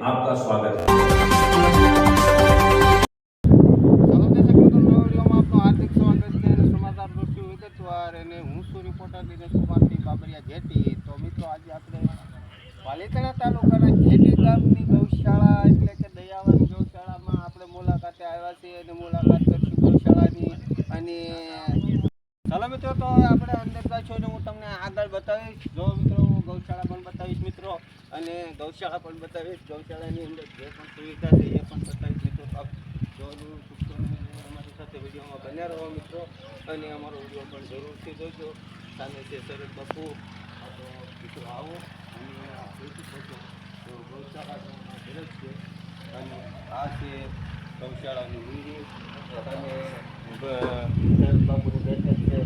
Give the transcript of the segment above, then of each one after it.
आपका स्वागत है। ચાલો દર્શક મિત્રો, નવા વિડીયોમાં આપનું હાર્દિક સ્વાગત છે અને સમાચાર દૃષ્ટિ વિગતવાર અને હું છું રિપોર્ટર દિનેશકુમારસિંહ બાબરિયા જેટી. તો મિત્રો, આજે આપણે પાલીતાણા તાલુકાના જેટી ગામની ગૌશાળા એટલે કે દયાવન ગૌશાળામાં આપણે મુલાકાતે આવ્યા છીએ અને મુલાકાત કરીશું ગૌશાળાની. અને ચાલો મિત્રો, તો આપણે અંદર જઈશું અને હું તમને આગળ બતાવીશ. જો મિત્રો, હું ગૌશાળા પણ બતાવીશ મિત્રો, અને ગૌશાળા પણ બતાવીશ. ગૌશાળાની અંદર જે પણ સુવિધા છે એ પણ બતાવીશ મિત્રો. જોવાનું ચૂકતો નહીં, અમારી સાથે વિડીયોમાં બન્યા રહો મિત્રો, અને અમારો વિડીયો પણ જરૂરથી જોજો. સામે છે શરદ બાપુ. તો મિત્રો આવો અને જોઈ શકો તો ગૌશાળા સરસ છે. અને આ છે ગૌશાળાનું મંદિર અને શરદ બાપુનું બેઠક છે.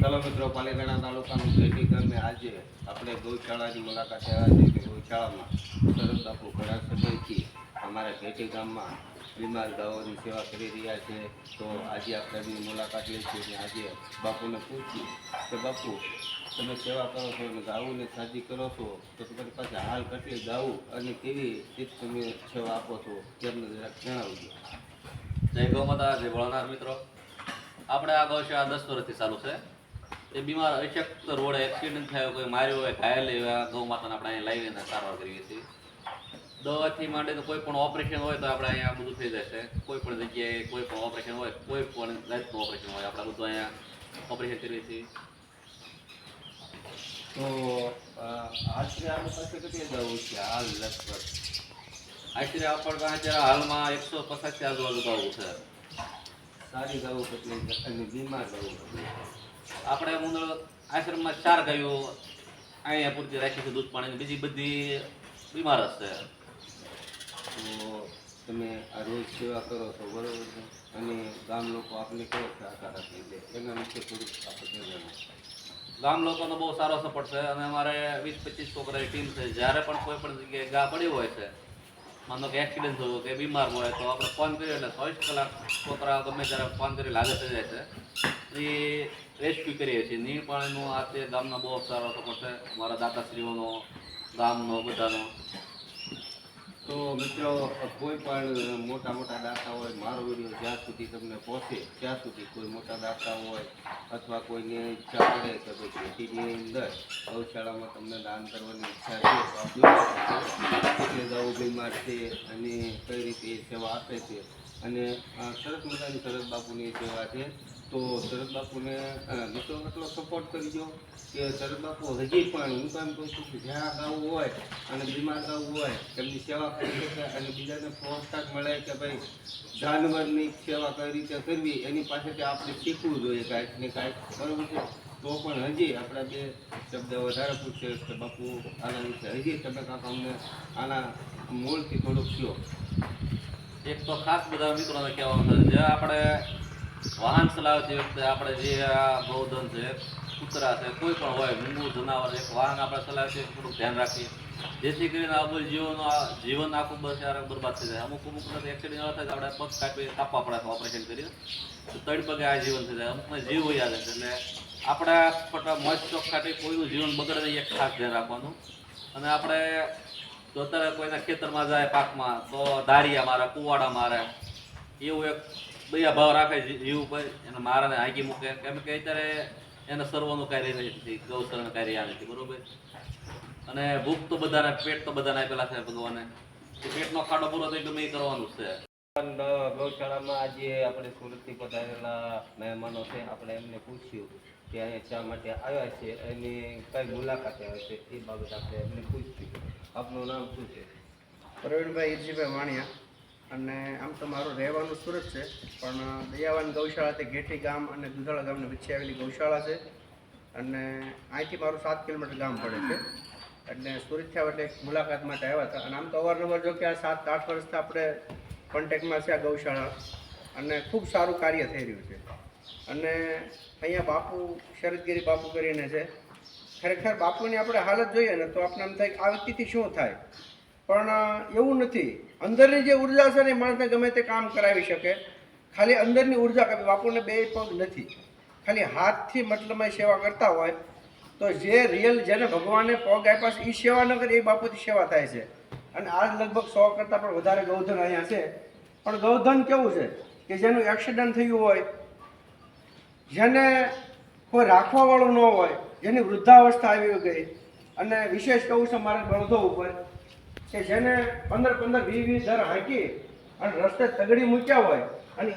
ચાલો મિત્રો, પાલીતાણા તાલુકાનું જેટી ગામે આજે આપણે ગૌશાળાની મુલાકાતે આવ્યા છીએ. કે ગૌશાળામાં શરદ બાપુ ઘણા સમયથી અમારા જેટી ગામમાં બીમાર ગાયોની સેવા કરી રહ્યા છે. તો આજે આપણે એમની મુલાકાત લઈશું અને આજે બાપુને પૂછ્યું કે બાપુ, તમે સેવા કરો છો અને ગાઉને સાજી કરો છો, તો તમારી પાસે હાલ કેટલી ગાઉ અને કેવી રીતે તમે સેવા આપો છો તેમને જરાક જણાવજો. જય ગૌ માતા, જય ભોળાનાથ મિત્રો. આપણે આ ગૌશાળા 10 વર્ષથી ચાલુ છે. એ બીમાર અશક્ત રોડે એક્સિડન્ટ થયો, કોઈ માર્યો હોય, ઘાયલ એવા ગૌ માતાને આપણે અહીંયા લાવીને સારવાર કરીએ છીએ. દવાથી માંડીને કોઈ પણ ઓપરેશન હોય તો આપણે અહીંયા બધું થઈ જશે. કોઈ પણ જગ્યાએ કોઈ પણ ઓપરેશન હોય, કોઈ પણ જાતનું ઓપરેશન હોય, આપણે બધું અહીંયા ઓપરેશન કરીએ છીએ. તો આશરે આપણી પાસે કેટલી ગાઉ છે હાલ? લગભગ આશરે આપણે અત્યારે હાલમાં 150 આજુબાજુ ગાવું છે. સારી ગાઉ કેટલી છે અને બીમાર ગાઉ કેટલી? આપણે મુંદળ આશ્રમમાં 4 ગાયો અહીંયા પૂરતી રાખી છે દૂધ પાણી, બીજી બધી બીમાર જ છે. તો તમે આ રોજ સેવા કરો છો બરોબર છે, અને ગામ લોકો આપને કેવો સહકાર આપે છે એના વિશે થોડુંક આપણે જણાવો. ગામ લોકોનો બહુ સારો સપોર્ટ છે અને અમારે 20-25 છોકરાની ટીમ છે. જ્યારે પણ કોઈ પણ જગ્યાએ ગા પડી હોય છે, માનો કે એક્સિડન્ટ થયો કે બીમાર હોય, તો આપણે ફોન કરીએ એટલે 24 કલાક છોકરા ગમે ત્યારે ફોન કરી લાગે થઈ જાય છે. એ રેસ્ક્યુ કરીએ છીએ. નીર પાણીનું આ તે ગામનો બહુ સારો સપોર્ટ છે, અમારા દાતાશ્રીઓનો, ગામનો, બધાનો. તો મિત્રો, કોઈ પણ મોટા મોટા દાતા હોય, મારો વિડીયો જ્યાં સુધી તમને પહોંચે ત્યાં સુધી કોઈ મોટા દાતા હોય અથવા કોઈને ઈચ્છા પડે કે ભાઈ ખેતીની અંદર ગૌશાળામાં તમને દાન કરવાની ઈચ્છા છે, તો કેટલી ગાઉ બીમાર છે અને કઈ રીતે એ સેવા આપે છે. અને સરસ મજાની શરદ બાપુની સેવા છે. તો શરદ બાપુને મિત્રો એટલો સપોર્ટ કરજો કે શરદ બાપુ હજી પણ, હું તો એમ કહું છું કે જ્યાં ગાવું હોય અને બીમાર ગાવું હોય એમની સેવા કરી શકે અને બીજાને પ્રોત્સાહન મળે કે ભાઈ જાનવરની સેવા કઈ રીતે કરવી એની પાસેથી આપણે શીખવું જોઈએ કાંઈક ને કાંઈક, બરાબર છે. તો પણ હજી આપણા બે શબ્દ વધારે પૂછે કે બાપુ આના વિશે હજી તમે કાંક અમને આના મૂળથી થોડુંક કહો. એક તો ખાસ બધા મિત્રોને કહેવાનું છે, જે આપણે વાહન ચલાવતી વખતે આપણે જે આ ગૌધન છે, કૂતરા છે, કોઈ પણ હોય, મૂંગું જનાવર, એક વાહન આપણે ચલાવીએ થોડુંક ધ્યાન રાખીએ, જેથી કરીને આપણું જીવન આખું બસ બરબાદ થઈ જાય. અમુક એક્સિડન્ટ એવા થાય તો આપણે પગ કાપવા પડે ઓપરેશન કરીને, તો 3 પગે આ જીવન થઈ જાય. અમુકને જીવ હોય આવે છે. એટલે આપણે મોજ શોખ ખાતે કોઈનું જીવન બગડે નહીં, એક ખાસ ધ્યાન રાખવાનું. અને આપણે તો અત્યારે કોઈના ખેતરમાં જાય પાકમાં તો ધારિયા મારે, કુવાડા મારે, એવું એક દયા ભાવ રાખે જીવ ઉપર, એને મારાને હાંકી મૂકે. કેમ કે અત્યારે એને સર્વનું કાર્ય નથી, ગૌશાળાનું કાર્ય નથી, બરોબર. અને ભૂખ તો બધાને, પેટ તો બધાને આપેલા છે ભગવાને, પેટનો ખાડો પૂરો થઈ ગમે એ કરવાનું છે. ગૌશાળામાં આજે આપણે સુરતથી પધારેલા મહેમાનો છે, આપણે એમને પૂછ્યું કે અહીંયા શા માટે આવ્યા છે અને કઈ મુલાકાતે આવે છે એ બાબત આપણે એમને પૂછ્યું. આપનું નામ શું છે? પ્રવીણભાઈ ઈરજીભાઈ વાણિયા. અને આમ તો મારું રહેવાનું સુરત છે, પણ દયાવાન ગૌશાળા તે ઘેટી ગામ અને દુધાળા ગામની વચ્ચે આવેલી ગૌશાળા છે. અને અહીંથી મારું 7 કિલોમીટર ગામ પડે છે. એટલે સુરતથી એટલે એક મુલાકાત માટે આવ્યા હતા. અને આમ તો અવારનવાર જો કે આ 7-8 વર્ષથી આપણે કોન્ટેક્ટમાં છે આ ગૌશાળા, અને ખૂબ સારું કાર્ય થઈ રહ્યું છે. અને અહીંયા બાપુ શરદગીરી બાપુ કરીને છે, ખરેખર બાપુની આપણે હાલત જોઈએ ને તો આપણે એમ થાય કે આ વ્યક્તિથી શું થાય, પણ એવું નથી. અંદરની જે ઉર્જા છે ને એ માણસને ગમે તે કામ કરાવી શકે. ખાલી અંદરની ઉર્જા કે બાપુને બે પગ નથી, ખાલી હાથથી મતલબમાં સેવા કરતા હોય તો જે રિયલ જેને ભગવાને પગ આપ્યા છે એ સેવા ન કરે એ બાપુથી સેવા થાય છે. અને આજ લગભગ 100 કરતાં પણ વધારે ગૌધન અહીંયા છે. પણ ગૌધન કેવું છે કે જેનું એક્સિડન્ટ થયું હોય, જેને કોઈ રાખવાવાળું ન હોય, જેની વૃદ્ધાવસ્થા આવી ગઈ, અને વિશેષ કહું છે મારા બળદો ઉપર કે જેને 15-15, 20-20 દર હાંકી અને રસ્તે તગડી મૂક્યા હોય અને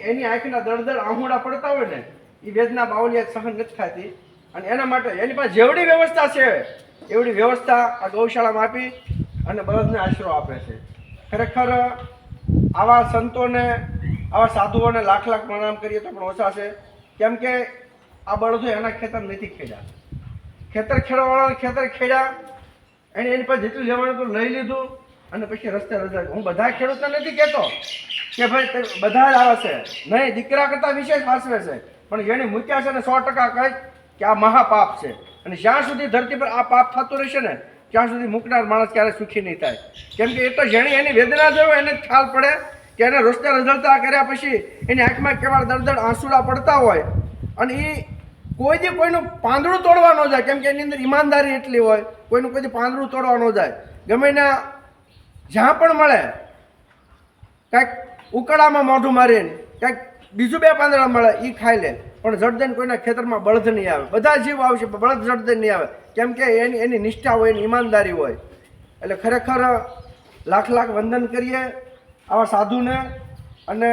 એની આંખના દળદળ આહુડા પડતા હોય ને એ વેદના બાવલિયા સહન નથી થતી. અને એના માટે એની પાસે જેવડી વ્યવસ્થા છે એવડી વ્યવસ્થા આ ગૌશાળામાં આપી અને બળદને આશરો આપે છે. ખરેખર આવા સંતોને, આવા સાધુઓને લાખ લાખ પ્રણામ કરીએ તો પણ ઓછા છે. કેમ કે આ બળદો એના ખેતર નથી ખેડ્યા, ખેતર ખેડવાવાળાને ખેતર ખેડ્યા, એની પાસે જેટલું લેવાનું હતું લઈ લીધું અને પછી રસ્તે રજા. હું બધા ખેડૂતને નથી કહેતો કે ભાઈ બધા જ આવે છે, નહીં, દીકરા કરતાં વિશેષ વાસવે છે, પણ જેને મૂક્યા છે ને 100% કહે કે આ મહાપાપ છે. અને જ્યાં સુધી ધરતી પર આ પાપ થતું રહેશે ને ત્યાં સુધી મૂકનાર માણસ ક્યારે સુખી નહીં થાય. કેમ કે એ તો જેણે એની વેદના જોયો એને જ ખ્યાલ પડે કે એને રસ્તે રઝળતા કર્યા પછી એની આંખમાં કેવા દળદળ આંસુડા પડતા હોય અને એ કોઈ દી કોઈનું પાંદડું તોડવા ન જાય. કેમ કે એની અંદર ઈમાનદારી એટલી હોય, કોઈનું કોઈ દી પાંદડું તોડવા ન જાય. ગમે એના જ્યાં પણ મળે કાંઈક ઉકળામાં મોઢું મારીને કાંઈક બીજું 2 પાંદડા મળે એ ખાઈ લે, પણ જડદન કોઈના ખેતરમાં બળદ નહીં આવે. બધા જીવ આવશે પણ બળદ જડદન નહીં આવે. કેમ કે એની નિષ્ઠા હોય, એની ઈમાનદારી હોય. એટલે ખરેખર લાખ લાખ વંદન કરીએ આવા સાધુને, અને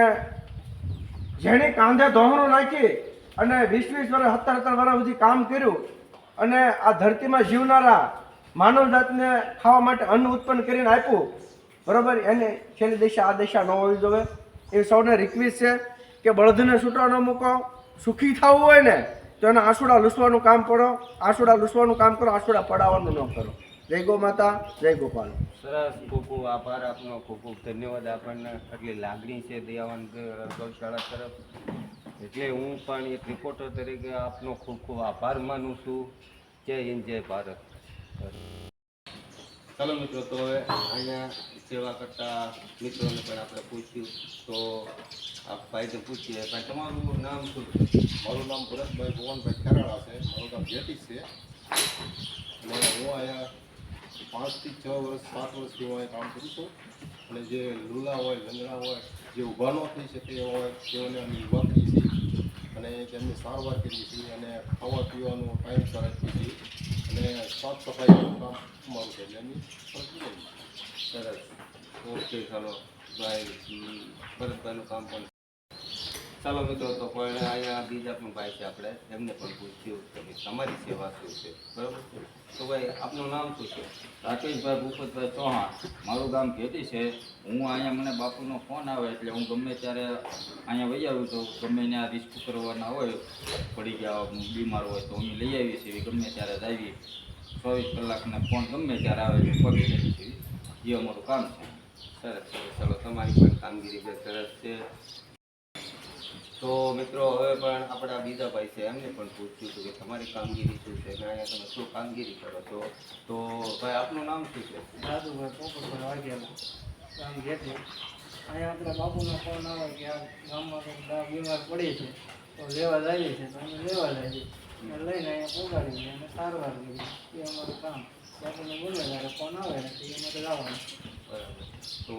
જેણે કાંધે ધોહણું નાખી અને 20-20 વર્ષ, 17-17 વર્ષ સુધી કામ કર્યું અને આ ધરતીમાં જીવનારા માનવ જાતને ખાવા માટે અન્ન ઉત્પન્ન કરીને આપ્યું, બરાબર, એને છેલ્લી દિશા આ દિશા ન હોવી જોઈએ. એ સૌને રિક્વેસ્ટ છે કે બળદને છૂટા ન મૂકો. સુખી થવું હોય ને તો એને આંસુડા લૂસવાનું કામ કરો, આંસુડા લૂસવાનું કામ કરો, આંસુડા પડાવવાનું ન કરો. જય ગો માતા, જય ગોપાલ. સરસ, ખૂબ ખૂબ આભાર આપનો, ખૂબ ખૂબ ધન્યવાદ. આપણને આટલી લાગણી છે દયાવાન ગૌશાળા તરફ, એટલે હું પણ એક રિપોર્ટર તરીકે આપનો ખૂબ ખૂબ આભાર માનું છું. જય હિન્દ, જય ભારત. ચાલો મિત્રો, તો હવે અહીંયા સેવા કરતા મિત્રોને પણ આપણે પૂછ્યું, તો આ ભાઈને પૂછીએ. ભાઈ, તમારું નામ શું છે? મારું નામ ભરતભાઈ ભુવનભાઈ ખેરાળા છે. મારું નામ જેટી છે અને હું અહીંયા 5 થી 6 વર્ષ 7 વર્ષથી હું અહીંયા કામ કરું છું. અને જે લૂલા હોય, લંગડા હોય, જે ઊભા ન થઈ શકે હોય તેઓને અમે ઊભા કરીએ છીએ અને તેમની સારવાર કરીએ છીએ અને ખાવા પીવાનું ટાઈમસર આપીએ છીએ અને સાફ સફાઈનું કામ અમારું છે. એટલે એમની સરસ, ઓકે. ચાલો ભાઈ, ભરતભાઈનું કામ પણ. ચાલો મિત્રો, તો પણ અહીંયા બીજા પણ ભાઈ છે, આપણે એમને પણ પૂછ્યું કે ભાઈ તમારી સેવા શું છે, બરાબર છે? તો ભાઈ, આપનું નામ શું છે? રાકેશભાઈ ભૂપતભાઈ ચૌહાણ, મારું ગામ ઘેટી છે. હું અહીંયા મને બાપુનો ફોન આવે એટલે હું ગમે ત્યારે અહીંયા વહી આવું છું. ગમે ત્યાં રિસ્ક કરવાના હોય, પડી ગયા બીમાર હોય તો અમે લઈ આવીએ છીએ. ગમે ત્યારે જ આવીએ, 24 કલાકના ફોન ગમે ત્યારે આવે તો પગી જઈએ છીએ. એ અમારું કામ છે. સરસ સરસ. ચાલો, તમારી પણ કામગીરી બહુ સરસ છે. તો મિત્રો, હવે પણ આપણા બીજા ભાઈ છે, એમને પણ પૂછ્યું હતું કે તમારી કામગીરી શું છે અને અહીંયા તમે શું કામગીરી કરો છો. તો ભાઈ, આપનું નામ શું છે? દાદુભાઈ પોપટભાઈ વાઘેલા, ગામ ઘેટી. અહીંયા આપણે બાપુનો ફોન આવે કે આ ગામમાં કંઈક બીમાર પડી છે તો લેવા જઈએ છીએ, તો અમે લેવા જઈએ અને લઈને અહીંયા પહોંચાડી દઈએ અને સારવાર કરીએ. એ અમારું કામ. બાપુને બોલે ત્યારે ફોન આવે તો એ માટે જવાનું. બરાબર. તો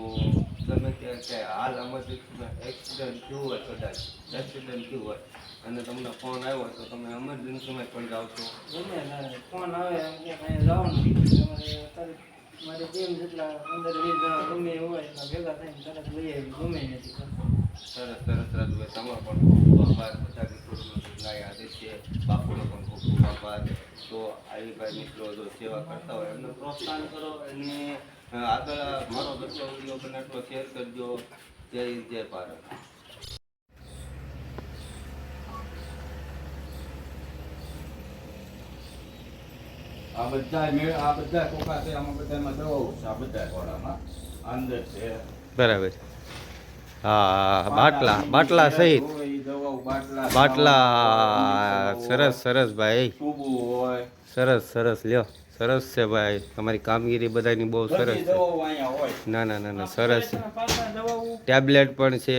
તમે કે હાલ એમરજન્સીમાં એક્સિડન્ટ થયું હોય, કદાચ એક્સિડન્ટ થયું હોય અને તમને ફોન આવ્યો તો તમે એમરજન્સીમાં પણ જાઓ છો? ગમે ત્યારે ફોન આવે એમ કે અહીંયા જવાનું, અમારે અત્યારે મારી ટીમ જેટલા 15-20 જણા ગમે એ હોય એટલા ભેગા થઈને તરત લઈ આવી, ગમે નથી. સરસ સરસ રાજુભાઈ, તમારો પણ ખૂબ ખૂબ આભાર. બધા મિત્રોનો લાઈ આદેશ છે, બાપુનો પણ ખૂબ ખૂબ આભાર. તો આવી ભાઈ મિત્રો જો સેવા કરતા હોય એમને પ્રોત્સાહન કરો અને આગળ મારો જેટલો વિડીયો બને એટલો શેર કરજો. જય હિન્દ, જય ભારત. આ બધા કોકા છે, આમાં બધામાં દવાઓ છે. આ બધા ઘોડામાં અંદર છે. બરાબર. હા, બાટલા સહિત દવાઓ, બાટલા બાટલા. સરસ સરસ ભાઈ. ટૂબુ હોય, સરસ સરસ લ્યો, સરસ છે ભાઈ, તમારી કામગીરી બધાની બહુ સરસ બધી છે. દવાઓ અહીંયા હોય. ના ના ના ના સરસ છે. પાછા દવાઓ ટેબ્લેટ પણ છે,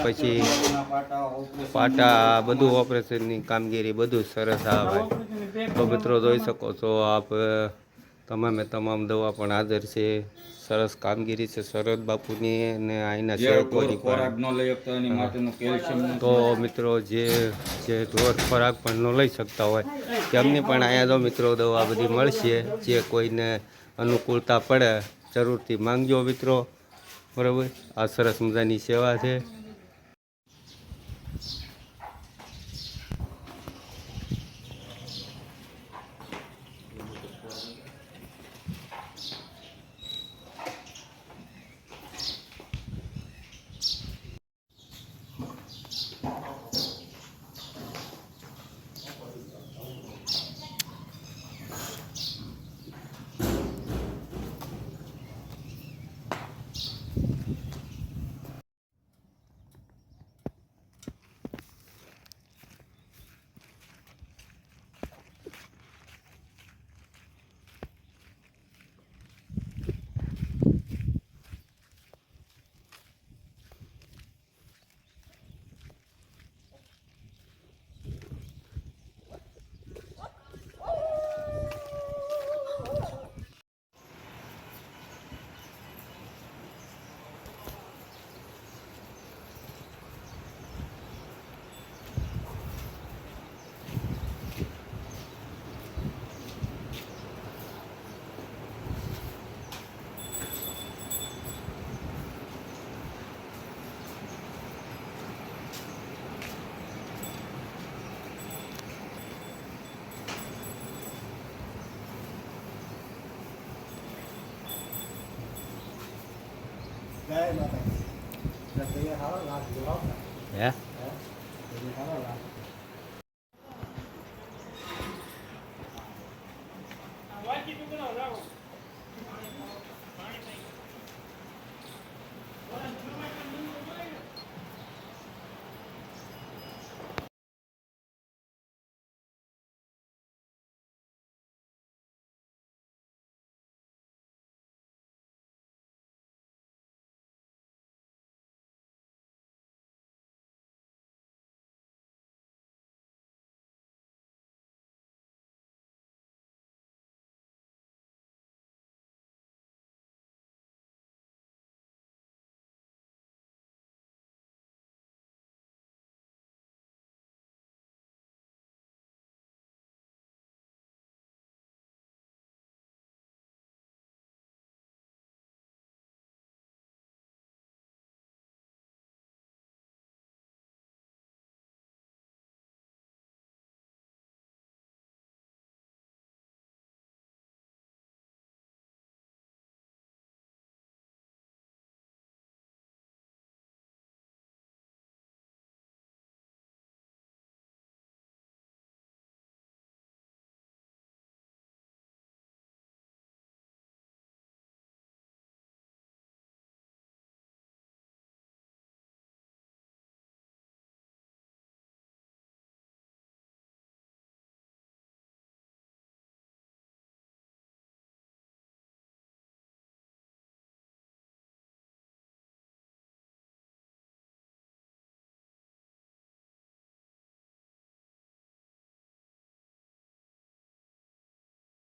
પછી પ્લાસ્ટર, પાટા, ઓપરેશન, પાટા, બધું ઓપરેશનની કામગીરી બધું સરસ આ ભાઈ. ઓપરેશનની બેગ તો મિત્રો જોઈ શકો છો આપ, તમામે તમામ દવા પણ હાજર છે. સરસ કામગીરી છે શરદ બાપુની અને અહીંના જે સેવકોની ખોરાક પણ. ન લઈ શકતા એની માટેનું કેલ્શિયમ તો મિત્રો જે ઢોર ખોરાક પણ ન લઈ શકતા હોય તેમની પણ અહીંયા તો મિત્રો દવા બધી મળશે. જે કોઈને અનુકૂળતા પડે જરૂરથી માંગજો મિત્રો, બરાબર. આ સરસ મજાની સેવા છે. જય માતા. હે સારો લાભ